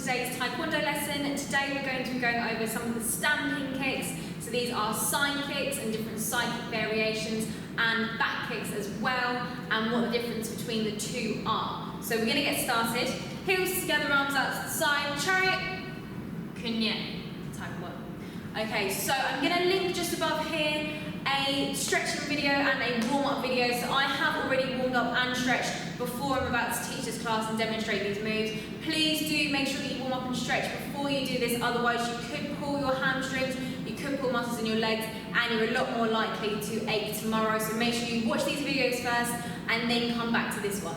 today's Taekwondo lesson. Today we're going to be going over some of the stamping kicks. So these are side kicks and different side kick variations and back kicks as well, and what the difference between the two are. So we're going to get started. Heels together, arms out to the side, chariot, kunye, type 1. Okay, so I'm going to link just above here a stretching video and a warm-up video. So I have already warmed up and stretched before I'm about to teach this class and demonstrate these moves. Please do make sure that you warm up and stretch before you do this, otherwise you could pull your hamstrings, you could pull muscles in your legs, and you're a lot more likely to ache tomorrow. So make sure you watch these videos first and then come back to this one.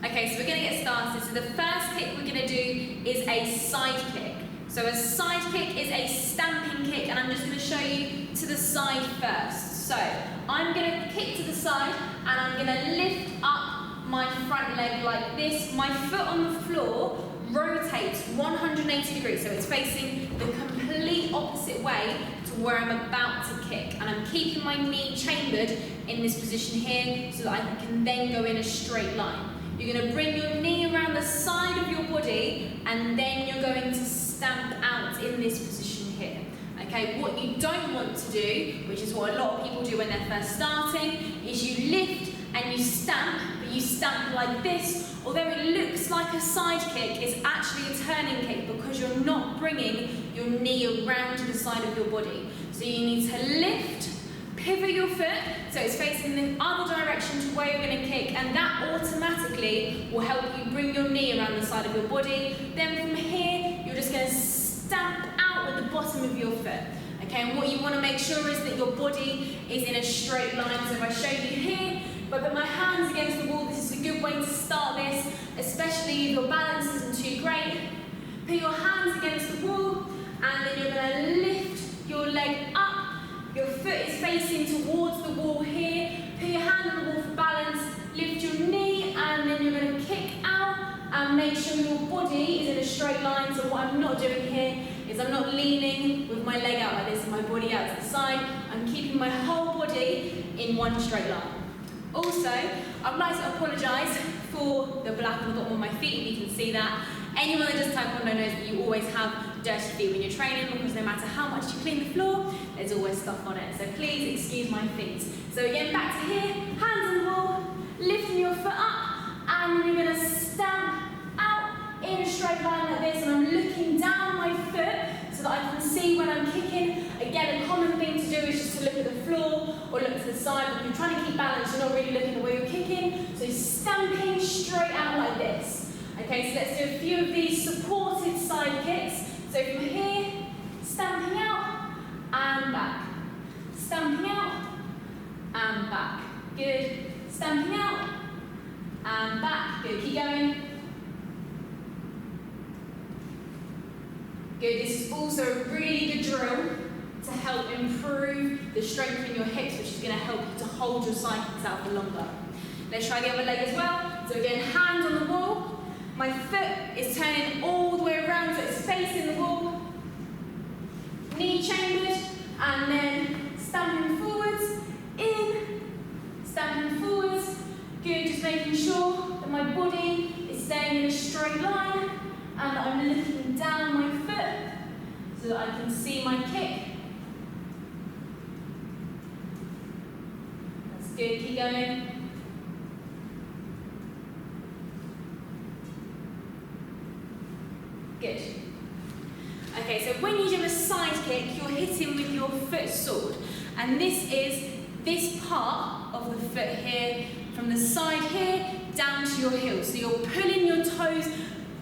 Okay, so we're going to get started. So the first kick we're going to do is a side kick. So a side kick is a stamping kick, and I'm just going to show you to the side first. So I'm going to kick to the side and I'm going to lift up my front leg like this. My foot on the floor rotates 180 degrees, so it's facing the complete opposite way to where I'm about to kick. And I'm keeping my knee chambered in this position here so that I can then go in a straight line. You're going to bring your knee around the side of your body and then you're going to stamp out in this position here. Okay, what you don't want to do, which is what a lot of people do when they're first starting, is you lift and you stamp, but you stamp like this. Although it looks like a side kick, it's actually a turning kick because you're not bringing your knee around to the side of your body. So you need to lift, pivot your foot so it's facing the other direction to where you're going to kick, and that automatically will help you bring your knee around the side of your body. Then from here, you're just going to stamp out with the bottom of your foot. Okay, and what you want to make sure is that your body is in a straight line. So if I show you here, if I put my hands against the wall, this is a good way to start this, especially if your balance isn't too great. Put your hands against the wall, and then you're going to lift your leg up. Your foot is facing towards the wall here. Put your hand on the wall for balance, lift your knee, and then you're going to kick out and make sure your body is in a straight line. So what I'm not doing here is I'm not leaning with my leg out like this and my body out to the side. I'm keeping my whole body in one straight line. Also, I'd like to apologise for the black on the bottom of my feet, if you can see that. Anyone that does Taekwondo knows that you always have dirty feet when you're training, because no matter how much you clean the floor, there's always stuff on it. So please excuse my feet. So again, back to here, hands on the wall, lifting your foot up, and then you're going to stamp out in a straight line like this, and I'm looking down my foot so that I can see when I'm kicking. Again, a common thing to do is just to look at the floor or look to the side. When you're trying to keep balance, you're not really looking at where you're kicking, so you're stamping straight out like this. Okay, so let's do a few of these supported side kicks. So from here, stamping out and back. Stamping out and back. Good. Stamping out and back. Good. Keep going. Good. This is also a really good drill to help improve the strength in your hips, which is going to help you to hold your side kicks out for longer. Let's try the other leg as well. So again, hands on the wall. My foot is turning all the way around, so it's facing the wall. Knee chambered, and then stamping forwards, in, stamping forwards. Good, just making sure that my body is staying in a straight line, and that I'm looking down my foot so that I can see my kick. That's good, keep going. Good. Okay, so when you do a side kick, you're hitting with your foot sword. And this is this part of the foot here, from the side here, down to your heel. So you're pulling your toes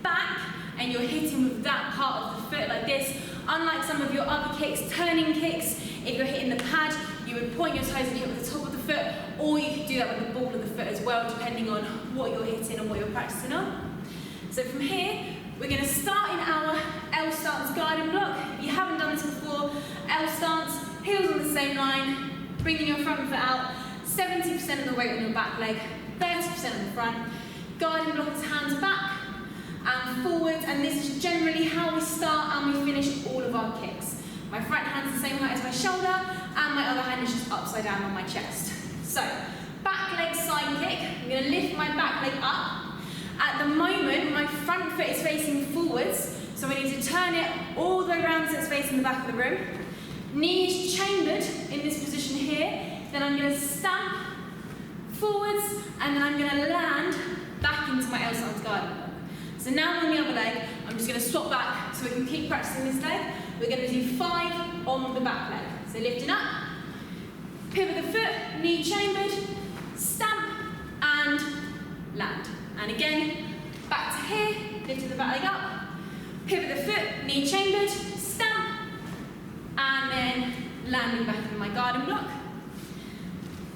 back and you're hitting with that part of the foot like this. Unlike some of your other kicks, turning kicks, if you're hitting the pad, you would point your toes and hit with the top of the foot, or you could do that with the ball of the foot as well, depending on what you're hitting and what you're practicing on. So from here, we're going to start in our L stance guiding block. If you haven't done this before, L stance, heels on the same line, bringing your front foot out, 70% of the weight on your back leg, 30% on the front. Guiding block is hands back and forwards, and this is generally how we start and we finish all of our kicks. My front hand's the same height as my shoulder, and my other hand is just upside down on my chest. So, back leg side kick, I'm going to lift my back leg up. At the moment, my front foot is facing forwards, so So I need to turn it all the way around so it's facing the back of the room. Knees chambered in this position here. Then I'm going to stamp forwards, and then I'm going to land back into my L stance guiding block. So now on the other leg, I'm just going to swap back so we can keep practicing this leg. We're going to do 5 on the back leg. So lifting up, pivot the foot, knee chambered, stamp, and land. And again, back to here, lifting the back leg up, pivot the foot, knee chambered, stamp, and then landing back in my guarding block.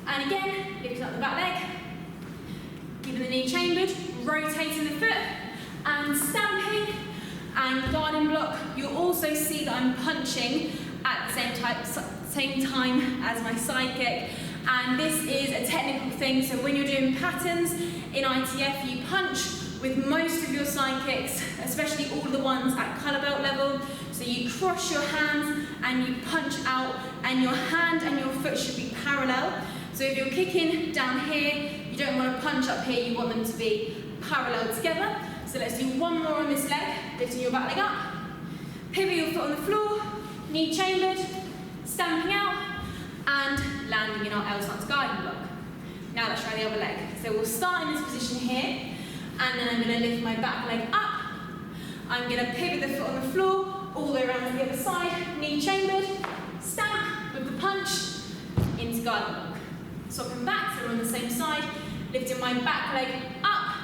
And again, lifting up the back leg, keeping the knee chambered, rotating the foot, and stamping, and guarding block. You'll also see that I'm punching at the same time as my side kick. And this is a technical thing, so when you're doing patterns in ITF, you punch with most of your side kicks, especially all the ones at colour belt level. So you cross your hands and you punch out, and your hand and your foot should be parallel. So if you're kicking down here, you don't want to punch up here, you want them to be parallel together. So let's do one more on this leg, lifting your back leg up, pivot your foot on the floor, knee chambered, stamping out, and landing in our L stance guiding block. Now let's try the other leg. So we'll start in this position here, and then I'm going to lift my back leg up. I'm going to pivot the foot on the floor, all the way around to the other side, knee chambered, stamp with the punch, into guiding block. Swapping back, so we're on the same side, lifting my back leg up,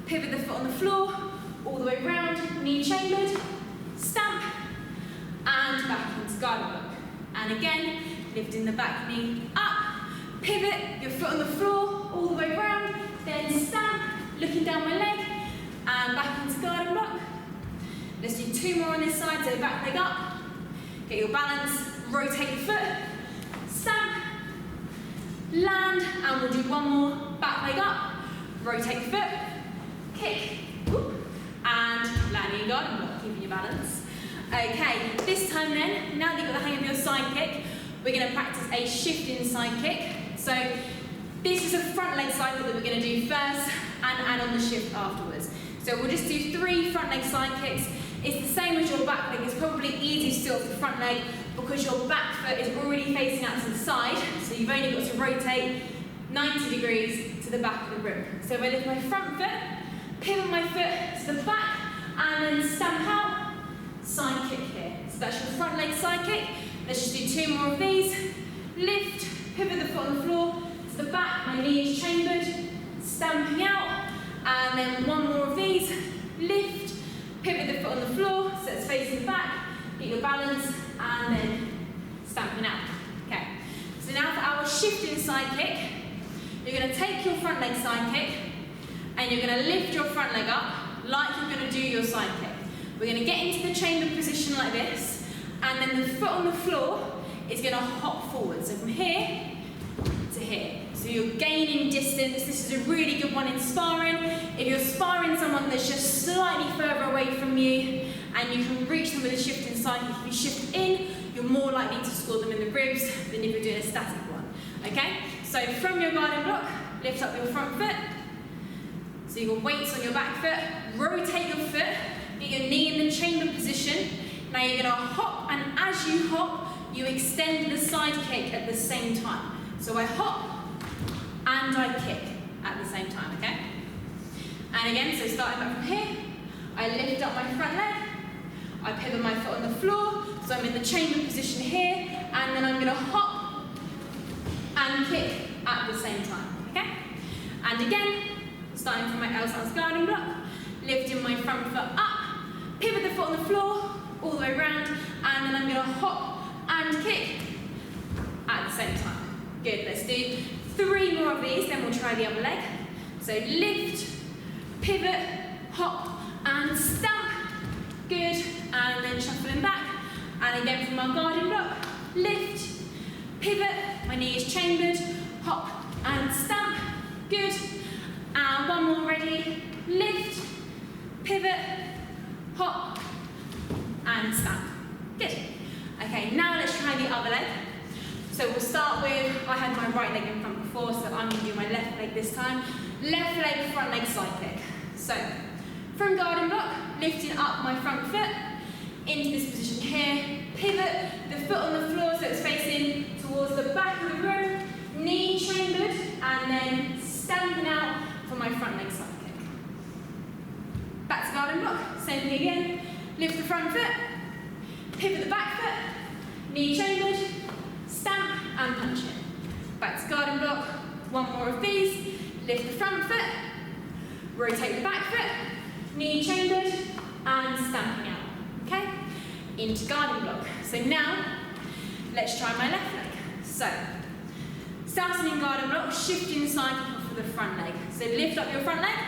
pivot the foot on the floor, all the way around, knee chambered, stamp, and back into guiding block. And again, lifting the back knee up, pivot your foot on the floor, all the way around, then stamp, looking down my leg, and back into guiding block. Let's do 2 more on this side, so back leg up, get your balance, rotate your foot, stamp, land, and we'll do 1 more, back leg up, rotate the foot, kick, and landing in guiding block, keeping your balance. Okay, this time then, now that you've got the hang of your side kick, we're going to practice a shifting side kick. So this is a front leg cycle that we're going to do first, and add on the shift afterwards. So we'll just do 3 front leg side kicks. It's the same as your back leg. It's probably easier to do off the front leg because your back foot is already facing out to the side, so you've only got to rotate 90 degrees to the back of the room. So if I lift my front foot, pivot my foot to the back, and then stamp out, side kick here. So that's your front leg side kick. Let's just do 2 more of these. Lift, pivot the foot on the floor to the back, my knee is chambered, stamping out, and then 1 more of these. Lift, pivot the foot on the floor so it's facing the back, get your balance, and then stamping out. Okay, so now for our shifting side kick, you're going to take your front leg side kick, and you're going to lift your front leg up like you're going to do your side kick. We're going to get into the chamber position like this, and then the foot on the floor is going to hop forward. So from here to here. So you're gaining distance. This is a really good one in sparring. If you're sparring someone that's just slightly further away from you, and you can reach them with a shifting side kick, if you shift in, you're more likely to score them in the ribs than if you're doing a static one. Okay? So from your guarding block, lift up your front foot. So you've got weights on your back foot. Rotate your foot. Get your knee in the chamber position. Now you're going to hop, and as you hop, you extend the side kick at the same time. So I hop and I kick at the same time, okay? And again, so starting back from here, I lift up my front leg, I pivot my foot on the floor, so I'm in the chamber position here, and then I'm going to hop and kick at the same time, okay? And again, starting from my L stance guarding block, lifting my front foot up, pivot the foot on the floor, all the way around, and then I'm going to hop and kick at the same time. Good, let's do 3 more of these, then we'll try the other leg. So lift, pivot, hop, and stamp. Good, and then shuffling back. And again from our guarding block, lift, pivot, my knee is chambered, hop, and stamp. Good, and 1 more ready. Lift, pivot, hop, and stamp. Good. Okay, now let's try the other leg. So we'll start with, I had my right leg in front before, so I'm going to do my left leg this time. Left leg, front leg, side kick. So, from guarding block, lifting up my front foot into this position here. Pivot the foot on the floor so it's facing towards the back of the room. Knee chambered, and then stamping out for my front leg side kick. Back to garden block, same thing again. Lift the front foot, pivot the back foot, knee chambered, stamp and punch it. Back to garden block, one more of these. Lift the front foot, rotate the back foot, knee chambered, and stamping out. Okay? Into garden block. So now, let's try my left leg. So, starting in garden block, shifting the side for the front leg. So lift up your front leg,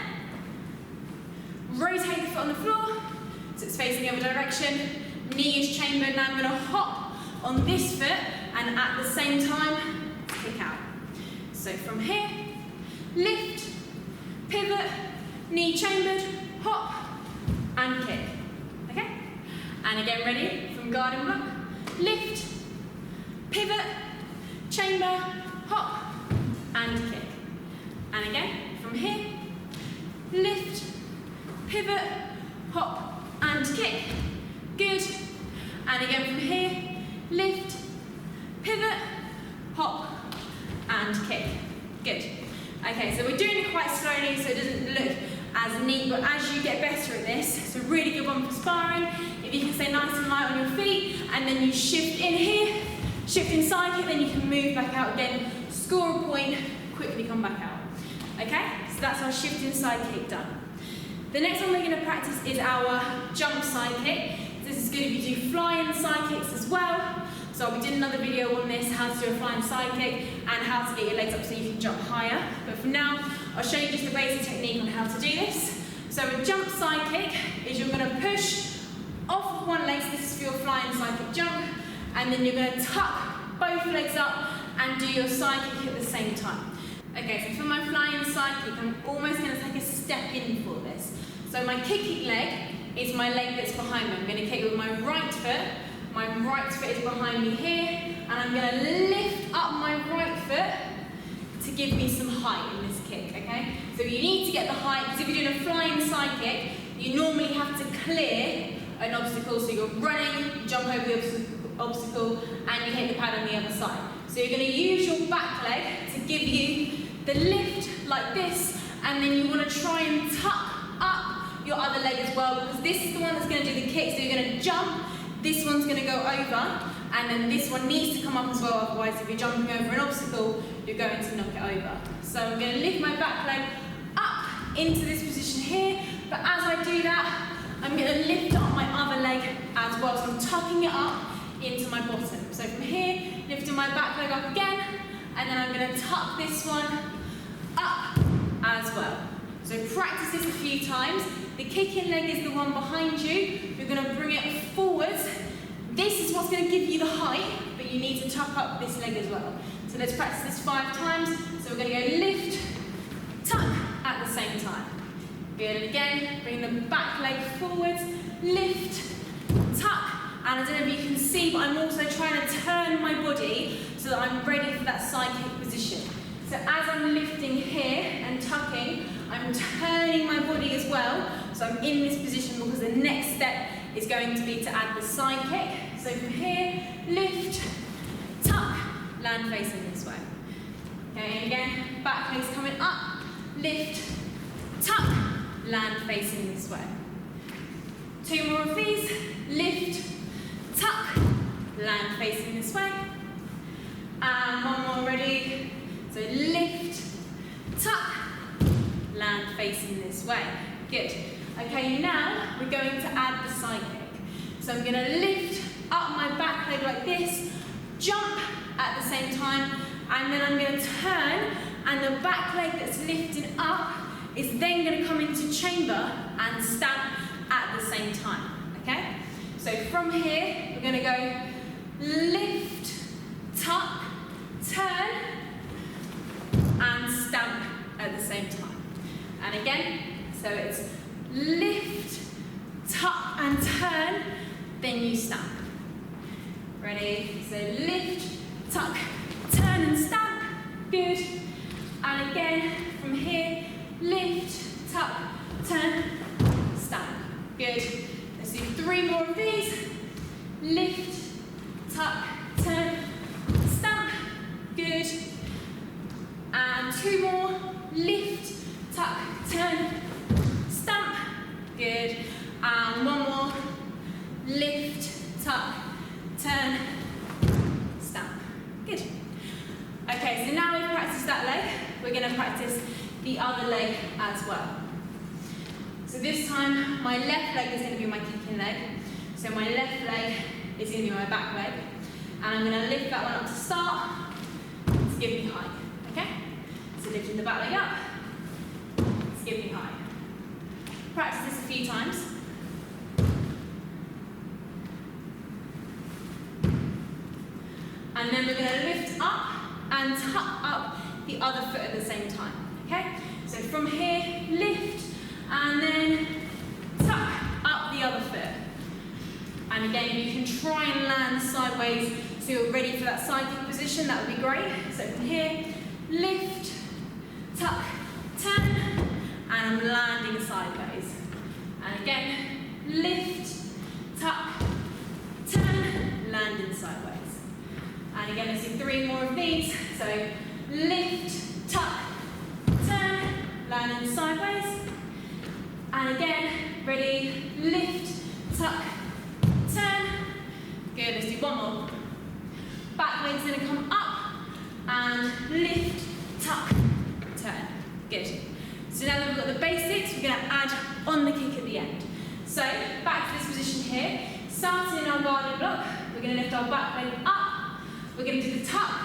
rotate the foot on the floor, so it's facing the other direction, knee is chambered, now I'm going to hop on this foot and at the same time, kick out. So from here, lift, pivot, knee chambered, hop, and kick. Okay? And again, ready? From garden block, lift, pivot, chamber, hop, and kick. And again, from here, lift, pivot, hop, and kick. Good. And again from here, lift, pivot, hop, and kick. Good. Okay, so we're doing it quite slowly so it doesn't look as neat, but as you get better at this, it's a really good one for sparring. If you can stay nice and light on your feet, and then you shift in here, shift inside here, then you can move back out again, score a point, quickly come back out. Okay, so that's our shift inside kick done. The next one we're going to practice is our jump side kick. This is good if you do flying side kicks as well. So we did another video on this, how to do a flying side kick and how to get your legs up so you can jump higher. But for now, I'll show you just the basic technique on how to do this. So a jump side kick is you're going to push off of one leg, so this is for your flying side kick jump, and then you're going to tuck both legs up and do your side kick at the same time. Okay, so for my flying side kick, I'm almost going to take a step in for this. So my kicking leg is my leg that's behind me. I'm going to kick with my right foot. My right foot is behind me here, and I'm going to lift up my right foot to give me some height in this kick, okay? So you need to get the height, because if you're doing a flying side kick, you normally have to clear an obstacle. So you're running, you jump over the obstacle, and you hit the pad on the other side. So you're going to use your back leg to give you the lift like this, and then you want to try and tuck up your other leg as well, because this is the one that's going to do the kick. So you're going to jump, this one's going to go over, and then this one needs to come up as well, otherwise if you're jumping over an obstacle, you're going to knock it over. So I'm going to lift my back leg up into this position here, but as I do that, I'm going to lift up my other leg as well, so I'm tucking it up into my bottom. So from here, lifting my back leg up again, and then I'm going to tuck this one up as well. So practice this a few times. The kicking leg is the one behind you. You're going to bring it forwards. This is what's going to give you the height, but you need to tuck up this leg as well. So let's practice this 5 times. So we're going to go lift, tuck at the same time. Good, and again, bring the back leg forwards, lift, tuck. And I don't know if you can see, but I'm also trying to turn my body so that I'm ready for that side kick position. So as I'm lifting here and tucking, I'm turning my body as well. So I'm in this position because the next step is going to be to add the side kick. So from here, lift, tuck, land facing this way. Okay, and again, back leg's coming up, lift, tuck, land facing this way. 2 more of these, lift, tuck, land facing this way. And 1 more, ready? So lift, tuck, land facing this way. Good. Okay, now we're going to add the side kick. So I'm going to lift up my back leg like this, jump at the same time, and then I'm going to turn, and the back leg that's lifting up is then going to come into chamber and stamp at the same time. Okay? So from here, we're going to go lift, tuck, turn, and stamp at the same time. And again, so it's lift, tuck, and turn, then you stamp. Ready? So lift, tuck, turn, and stamp. Good. And again, from here, lift, tuck, turn, stamp. Good. Let's do 3 more of these. Lift, tuck, turn, stamp. Good. And 2 more. Lift, tuck, turn, stamp. Good. And 1 more. Lift, tuck, turn, stamp. Good. Okay, so now we've practiced that leg, we're going to practice the other leg as well. So this time, my left leg is going to be my kicking leg. So my left leg is going to be my back leg. And I'm going to lift that one up to start, to give me high. Okay? So lifting the back leg up, to give me high. Practice this a few times. And then we're going to lift up and tuck up the other foot at the same time. Okay? So from here, lift, and then tuck up the other foot. And again, you can try and land sideways so you're ready for that side kick position. That would be great. So from here, lift, tuck, turn, and I'm landing sideways. And again, lift, tuck, turn, landing sideways. And again, let's do 3 more of these. So lift, tuck, turn, landing sideways. And again, ready, lift, tuck, turn. Good, let's do 1 more. Back leg's gonna come up and lift, tuck, turn. Good. So now that we've got the basics, we're gonna add on the kick at the end. So back to this position here. Starting in our guarded block, we're gonna lift our back leg up. We're going to do the tuck,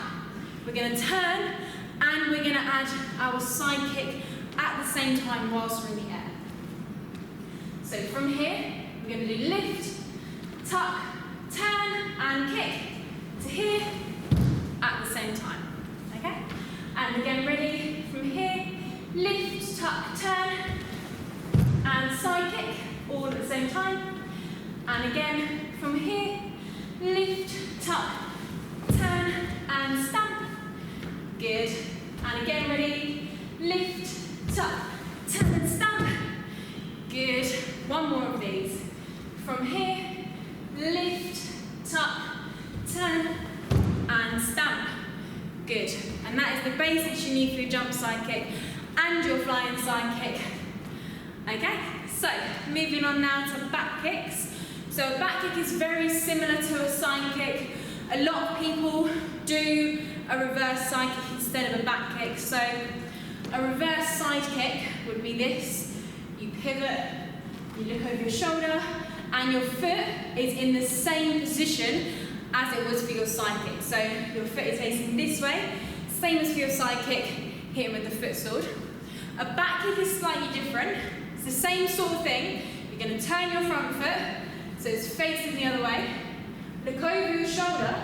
we're going to turn, and we're going to add our side kick at the same time whilst we're in the air. So from here, we're going to do lift, tuck, turn, and kick to here at the same time. Okay? And again, ready, from here, lift, tuck, turn, and side kick, all at the same time. And again, from here, lift, tuck, turn and stamp. Good. And again, ready? Lift, tuck, turn and stamp. Good. 1 more of these. From here, lift, tuck, turn and stamp. Good. And that is the basics you need for your jump side kick and your flying side kick. Okay? So, moving on now to back kicks. So a back kick is very similar to a side kick. A lot of people do a reverse side kick instead of a back kick. So a reverse side kick would be this. You pivot, you look over your shoulder, and your foot is in the same position as it was for your side kick. So your foot is facing this way, same as for your side kick, hitting with the foot sword. A back kick is slightly different. It's the same sort of thing. You're going to turn your front foot, so it's facing the other way. Look over your shoulder,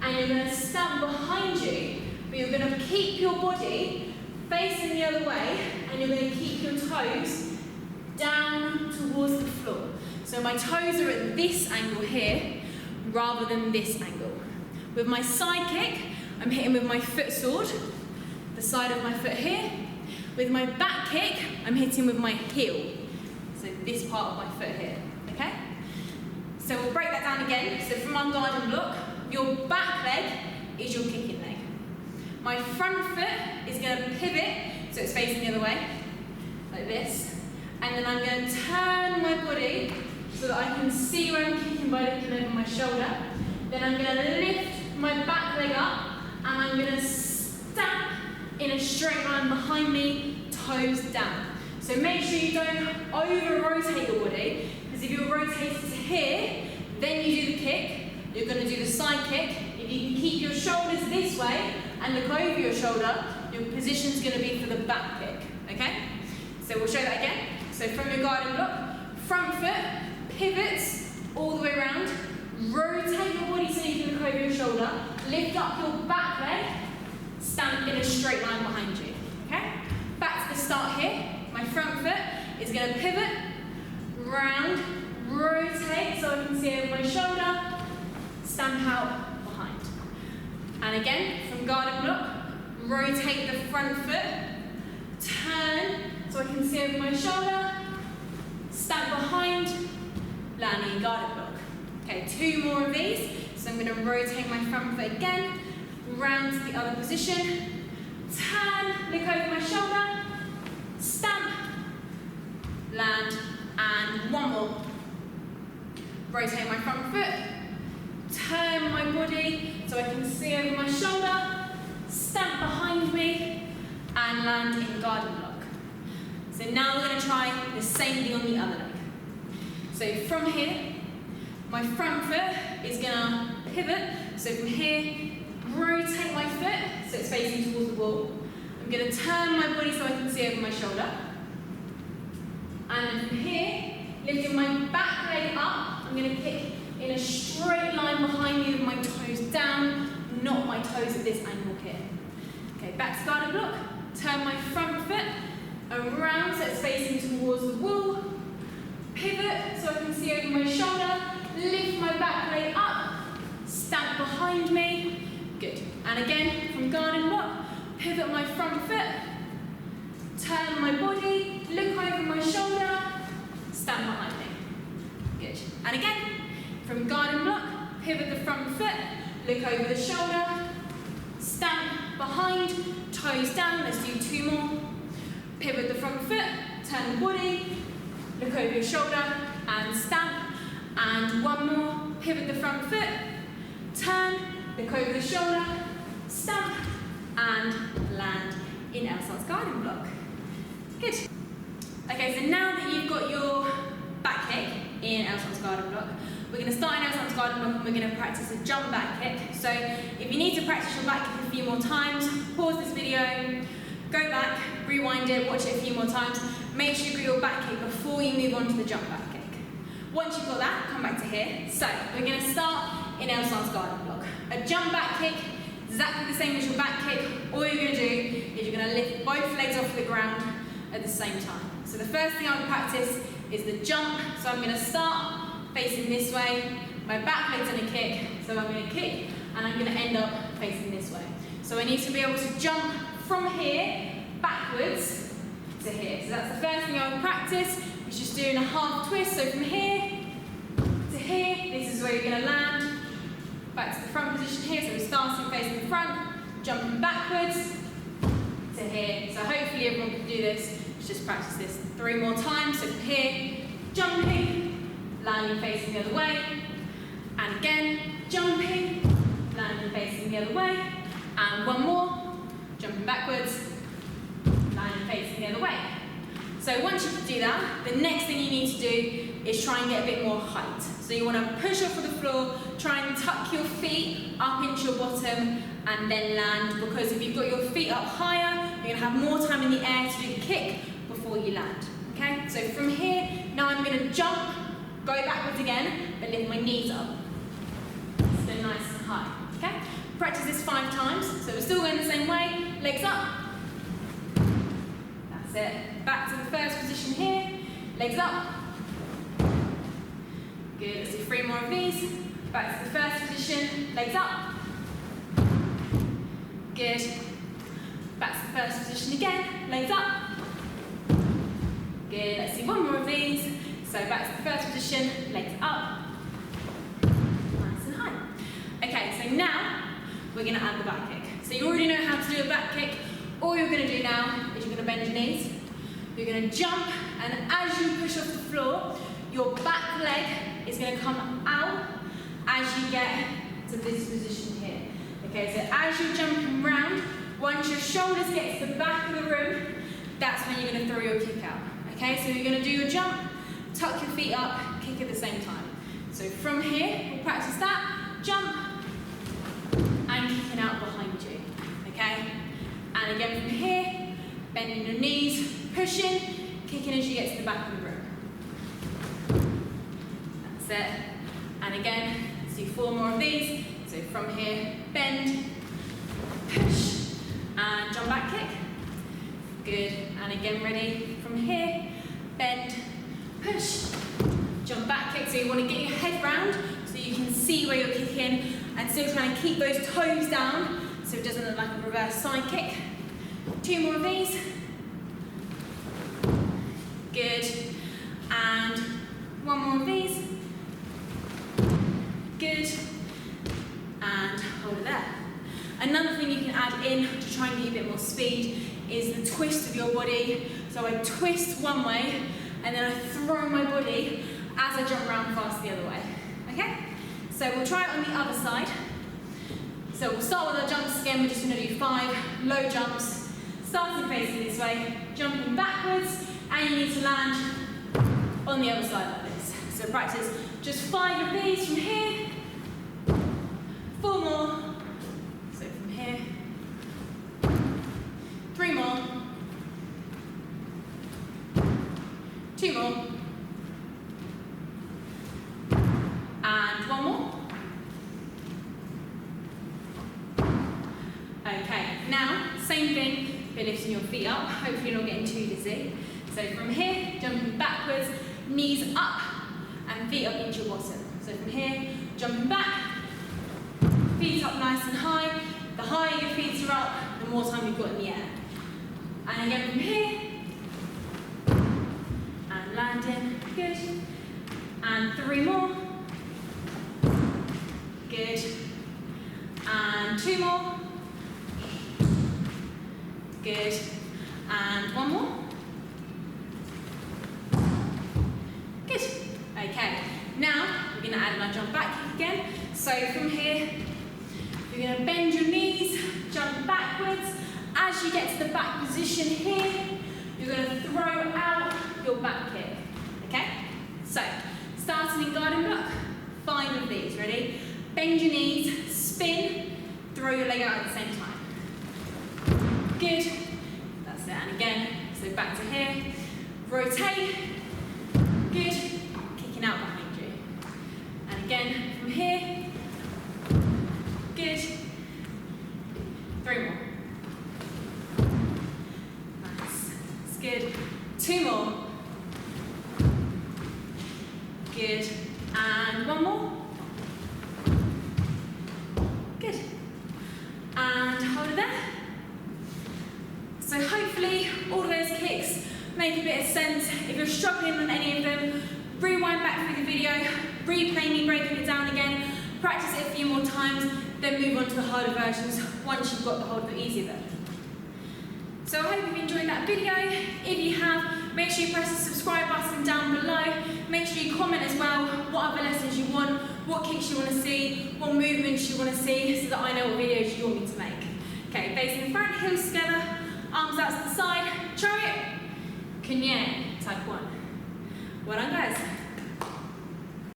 and you're going to stand behind you, but you're going to keep your body facing the other way, and you're going to keep your toes down towards the floor. So my toes are at this angle here, rather than this angle. With my side kick, I'm hitting with my foot sword, the side of my foot here. With my back kick, I'm hitting with my heel, so this part of my foot here, okay? So we'll break that down again. So from our guarding block, your back leg is your kicking leg. My front foot is going to pivot, so it's facing the other way, like this. And then I'm going to turn my body so that I can see where I'm kicking by looking over my shoulder. Then I'm going to lift my back leg up, and I'm going to stamp in a straight line behind me, toes down. So make sure you don't over-rotate your body, because if you're rotated to here, then you do the kick, you're going to do the side kick. If you can keep your shoulders this way and look over your shoulder, your position's going to be for the back kick, okay? So we'll show that again. So from your guarding block, front foot, pivots all the way around, rotate your body so you can look over your shoulder, lift up your back leg, stand in a straight line behind you, okay? Back to the start here. My front foot is going to pivot, round, rotate so I can see over my shoulder, stamp out behind. And again, from guarded block, rotate the front foot, turn so I can see over my shoulder, stamp behind, landing in guarded block. Okay, 2 more of these. So I'm going to rotate my front foot again, round to the other position, turn, look over my shoulder, stamp, land, and 1 more. Rotate my front foot, turn my body so I can see over my shoulder, stamp behind me, and land in guarded block. So now we're going to try the same thing on the other leg. So from here, my front foot is going to pivot. So from here, rotate my foot so it's facing towards the wall. I'm going to turn my body so I can see over my shoulder. And then from here, lifting my back leg up, I'm going to kick in a straight line behind me with my toes down, not my toes at this angle here. Okay, back to guarded block. Turn my front foot around so it's facing towards the wall. Pivot so I can see over my shoulder. Lift my back leg up. Stamp behind me. Good. And again, from guarded block, pivot my front foot. Turn my body. Look over my shoulder. Stand behind me. Good. And again, from guarded block, pivot the front foot. Look over the shoulder. Stamp behind. Toes down. Let's do 2 more. Pivot the front foot, turn the body, look over your shoulder and stamp. And 1 more, pivot the front foot, turn, look over the shoulder, stamp, and land in Elson's guarding block. Good. Okay, so now that you've got your back kick in Elson's guarding block, we're going to start in Elson's guarding block and we're going to practice a jump back kick. So if you need to practice your back kick a few more times, pause this video, go back, rewind it, watch it a few more times. Make sure you do your back kick before you move on to the jump back kick. Once you've got that, come back to here. So we're going to start in Elson's guarding block. A jump back kick, exactly the same as your back kick. All you're going to do is you're going to lift both legs off the ground at the same time. So the first thing I would practice is the jump. So I'm going to start facing this way. My back leg's going to kick, so I'm going to kick, and I'm going to end up facing this way. So I need to be able to jump from here, backwards to here. So that's the first thing I would practice, is just doing a half twist. So from here to here, this is where you're going to land. Back to the front position here, so we're starting facing the front, jumping backwards to here. So hopefully everyone can do this. Let's just practice this 3 more times. So from here, jumping, landing facing the other way, and again, jumping, landing facing the other way, and 1 more, jumping backwards, landing facing the other way. So once you do that, the next thing you need to do is try and get a bit more height. So you want to push off of the floor, try and tuck your feet up into your bottom, and then land, because if you've got your feet up higher, you're going to have more time in the air to do the kick before you land. Okay, so from here, now I'm going to jump, go backwards again, but lift my knees up. So nice and high. Okay, practice this 5 times. So we're still going the same way, legs up. That's it. Back to the first position here, legs up. Good, let's do 3 more of these. Back to the first position, legs up. Good. Back to the first position again, legs up. Good, let's do 1 more of these. So back to the first position, legs up. Nice and high. Okay, so now we're going to add the back kick. So you already know how to do a back kick. All you're going to do now is you're going to bend your knees. You're going to jump, and as you push off the floor, your back leg is going to come out as you get to this position here. Okay, so as you're jumping round, once your shoulders get to the back of the room, that's when you're going to throw your kick out. Okay, so you're going to do your jump, tuck your feet up, kick at the same time. So from here, we'll practice that, jump, and kicking out behind you. Okay, and again from here, bending your knees, pushing, kicking as you get to the back of the room. That's it. And again, let's do 4 more of these. So from here, bend, push, and jump back kick. Good. And again, ready from here, bend, push, jump back kick. So you want to get your head round so you can see where you're kicking, and still trying to keep those toes down so it doesn't look like a reverse side kick. 2 more of these. Good. And 1 more of these. add in to try and give you a bit more speed is the twist of your body. So I twist one way and then I throw my body as I jump around fast the other way. Okay? So we'll try it on the other side. So we'll start with our jumps again. We're just going to do 5 low jumps, starting facing this way, jumping backwards, and you need to land on the other side like this. So practice just 5 of these from here, 4 more, so from here, 3 more, 2 more, and 1 more. Okay, now, same thing, you're lifting your feet up, hopefully you're not getting too dizzy. So from here, jumping backwards, knees up, and feet up into your bottom. So from here, jumping back, feet up nice and high. The higher your feet are up, the more time you've got in the air. And again from here, and landing, good. And 3 more, good. And 2 more, good. And 1 more. Good. Okay. Now we're going to add our jump back kick again. So from here, you're going to bend your knees, jump backwards. As you get to the back position here, you're going to throw out your back kick. Okay? So starting in guiding block, 5 of these. Ready? Bend your knees, spin, throw your leg out at the same time. Good. That's it. And again, so back to here. Rotate. Good. Kicking out behind you. And again, from here. Good. 3 more. Nice. That's good. 2 more. Good. And 1 more. Good. And hold it there. So hopefully all of those kicks make a bit of sense. If you're struggling on any of them, rewind back through the video, replay me breaking it down again, practice it a few more times, then move on to the harder versions once you've got the hold of the easier version. So I hope you've enjoyed that video. If you have, make sure you press the subscribe button down below. Make sure you comment as well what other lessons you want, what kicks you want to see, what movements you want to see, so that I know what videos you want me to make. Okay, face in front, heels together, arms out to the side, chariot, Taekwondo. Well done, guys.